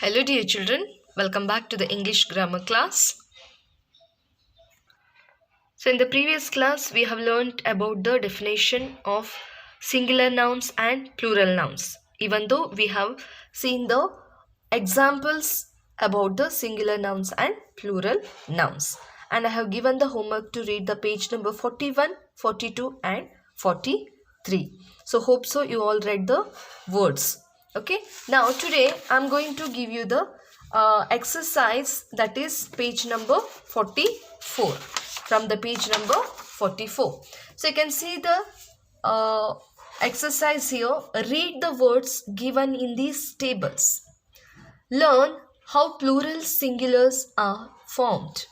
Hello dear children, welcome back to the English grammar class. So in the previous class we have learned about the definition of singular nouns and plural nouns. Even though we have seen the examples about the singular nouns and plural nouns. And I have given the homework to read the page number 41, 42 and 43. So hope so you all read the words. Okay, now today I'm going to give you the exercise, that is page number 44, from the page number 44. So you can see the exercise here. Read the words given in these tables. Learn how plural singulars are formed.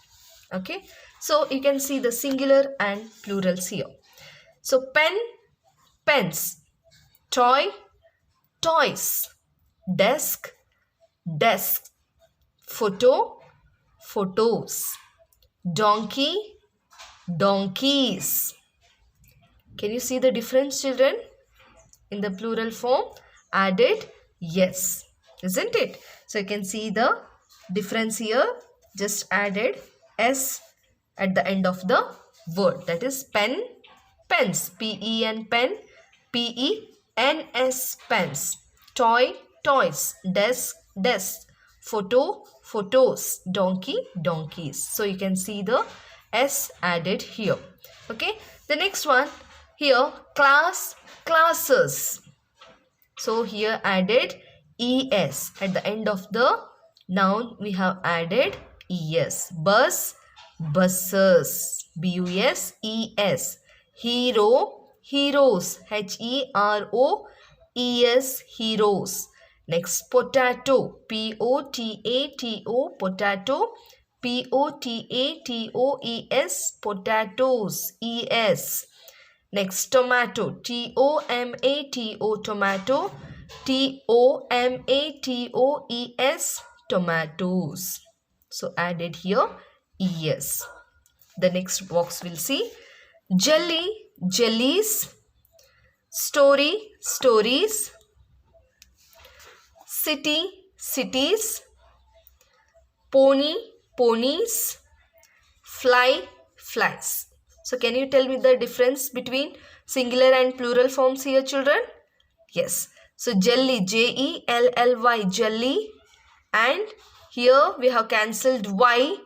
Okay, so you can see the singular and plurals here. So pen, pens, toy, toys, desk, desks, photo, photos, donkey, donkeys. Can you see the difference, children? In the plural form, added yes, isn't it? So you can see the difference here. Just added s at the end of the word, that is pen, pens, pen, pen, pens, pens, toy, toys, desk, desks, photo, photos, donkey, donkeys. So you can see the s added here. Okay, the next one here, class, classes. So here added es at the end of the noun, we have added es. Bus, buses, bus, es. Hero, heroes, heroes, heroes. Next, potato, potato, potato, potatoes, potatoes, es. Next, tomato, tomato, tomato, tomatoes, tomatoes. So added here es. The next box we'll see jelly, jellies, story, stories, city, cities, pony, ponies, fly, flies. So can you tell me the difference between singular and plural forms here, children? Yes. So jelly, jelly, jelly, and here we have cancelled y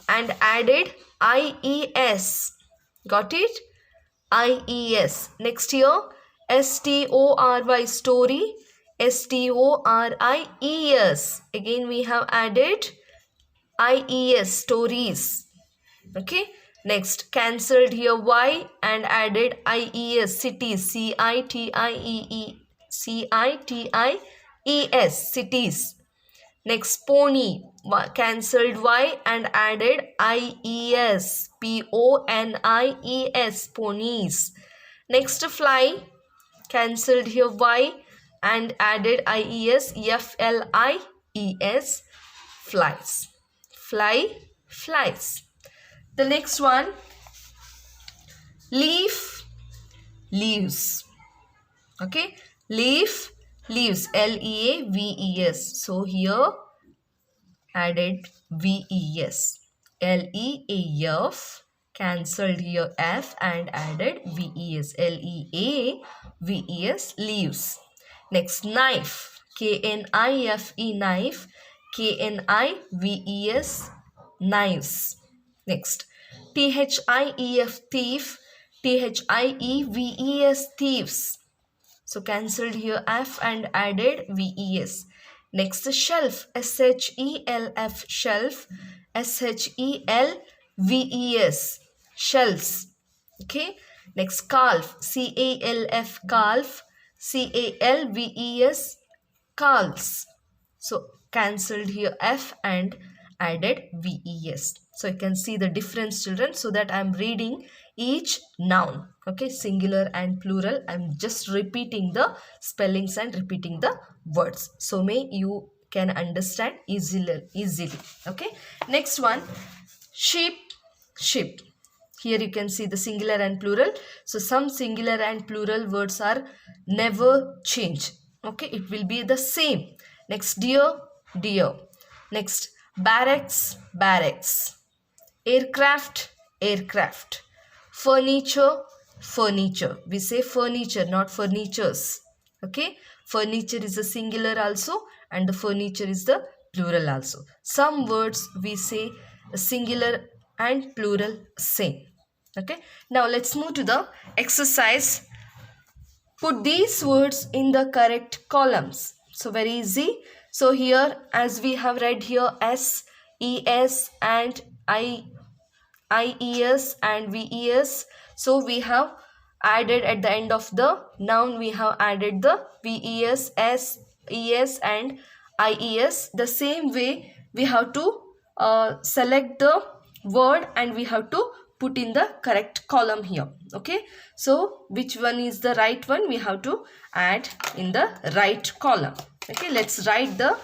and added ies. Got it? ies. Next here, story, story, stories. Again we have added ies, stories. Okay. Next, cancelled here y and added ies, cities, cities, cities. Next, pony, cancelled y and added ies, ponies, ponies. Next, fly, cancelled here y and added ies, flies, flies. Fly, flies. The next one, leaf, leaves. Okay, leaf, leaves, leaves. So here added ves, leaf, cancelled here f and added ves, leaves, leaves. Next, knife, knife, knife, knives, knives. Next, thief, thief, thieves, thieves. So cancelled here f and added ves. Next, shelf, shelf, shelf, shelves, shells. Okay. Next, calf, calf, calf, calves, calves. So cancelled here f and added ves. So you can see the difference, children, so that I am reading each noun. Okay, singular and plural. I am just repeating the spellings and repeating the words. So may you can understand easily. Okay, next one, sheep, sheep. Here you can see the singular and plural. So some singular and plural words are never change. Okay, it will be the same. Next, deer, deer. Next, barracks, barracks. Aircraft, aircraft. Furniture, furniture. We say furniture, not furnitures. Okay, furniture is a singular also, and the furniture is the plural also. Some words we say singular and plural same. Okay, now let's move to the exercise. Put these words in the correct columns. So very easy. So here, as we have read here, S, ES and IES and VES. So we have added at the end of the noun, we have added the VES, S, ES and IES. The same way we have to select the word and we have to put in the correct column here. Okay, so which one is the right one, we have to add in the right column. Okay, let's write the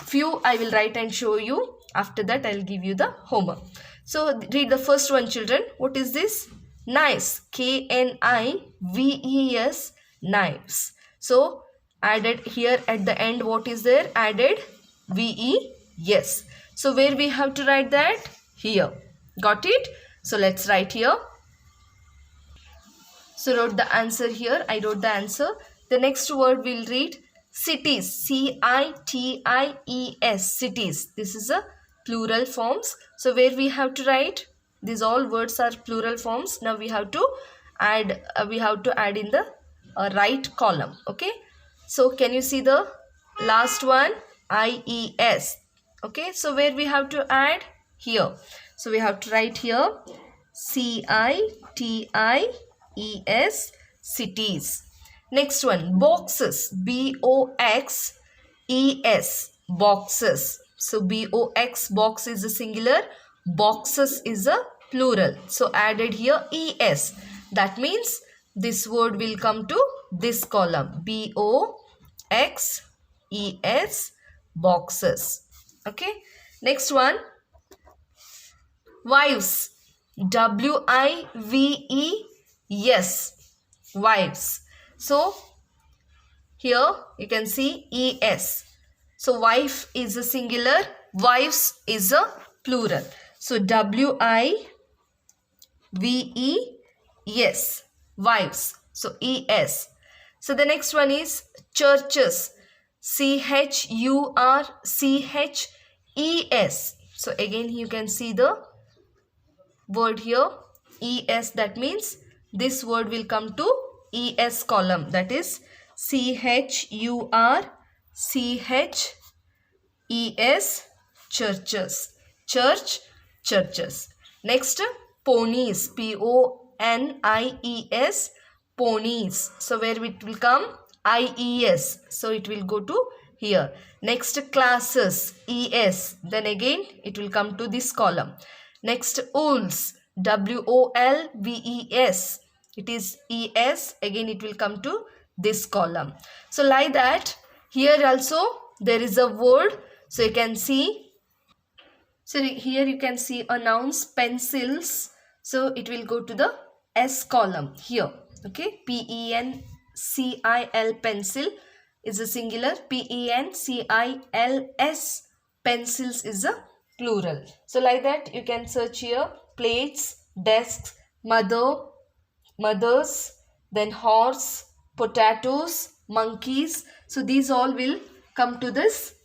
few. I will write and show you. After that I'll give you the homework. So read the first one, children. What is this? Knives. KNIVES, knives. So added here at the end, what is there? Added VES. So where we have to write that? Here. Got it? So let's write here. So wrote the answer here. I wrote the answer. The next word we'll read cities. CITIES, cities. This is a plural forms. So where we have to write? These all words are plural forms. Now we have to add. In the right column. Okay. So can you see the last one? IES. Okay. So where we have to add? Here. So we have to write here CITIES, cities. Next one, boxes. BOXES, boxes. So BOX, box is a singular, boxes is a plural. So added here ES. That means this word will come to this column. BOXES, boxes. Okay. Next one, wives. WIVES, wives. So here you can see ES. So wife is a singular, wives is a plural. So WIVES, wives. So ES. So the next one is churches. CHURCHES. So again you can see the word here ES. That means this word will come to ES column. That is CHURCHES, churches. Church, churches. Next, ponies. PONIES, ponies. So where it will come? IES. So it will go to here. Next, classes. ES. Then again it will come to this column. Next, wools. WOLVES. It is ES. Again it will come to this column. So like that, here also there is a word. So you can see. So here you can see a nouns, pencils. So it will go to the S column here. Okay. PENCIL, pencil is a singular. PENCILS, pencils is a plural. So like that you can search here. Plates, desks, mothers, then horse, potatoes, monkeys. So these all will come to this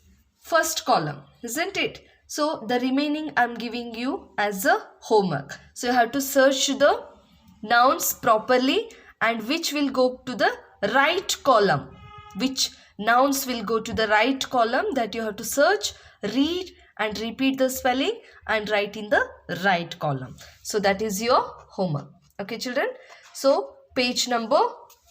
first column, isn't it? So the remaining I'm giving you as a homework. So you have to search the nouns properly and which will go to the right column. Which nouns will go to the right column, that you have to search, read and repeat the spelling and write in the right column. So that is your homework. Okay, children. So page number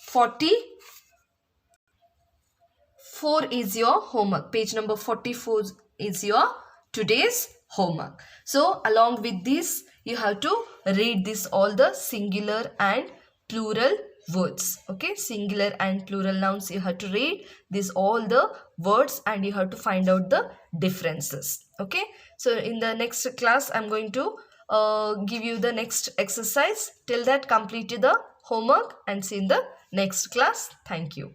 44 is your homework. Page number 44 is your today's homework. So along with this, you have to read this all the singular and plural words. Okay, singular and plural nouns you have to read this all the words and you have to find out the differences. Okay, so in the next class I'm going to give you the next exercise. Till that, complete the homework and see in the next class. Thank you.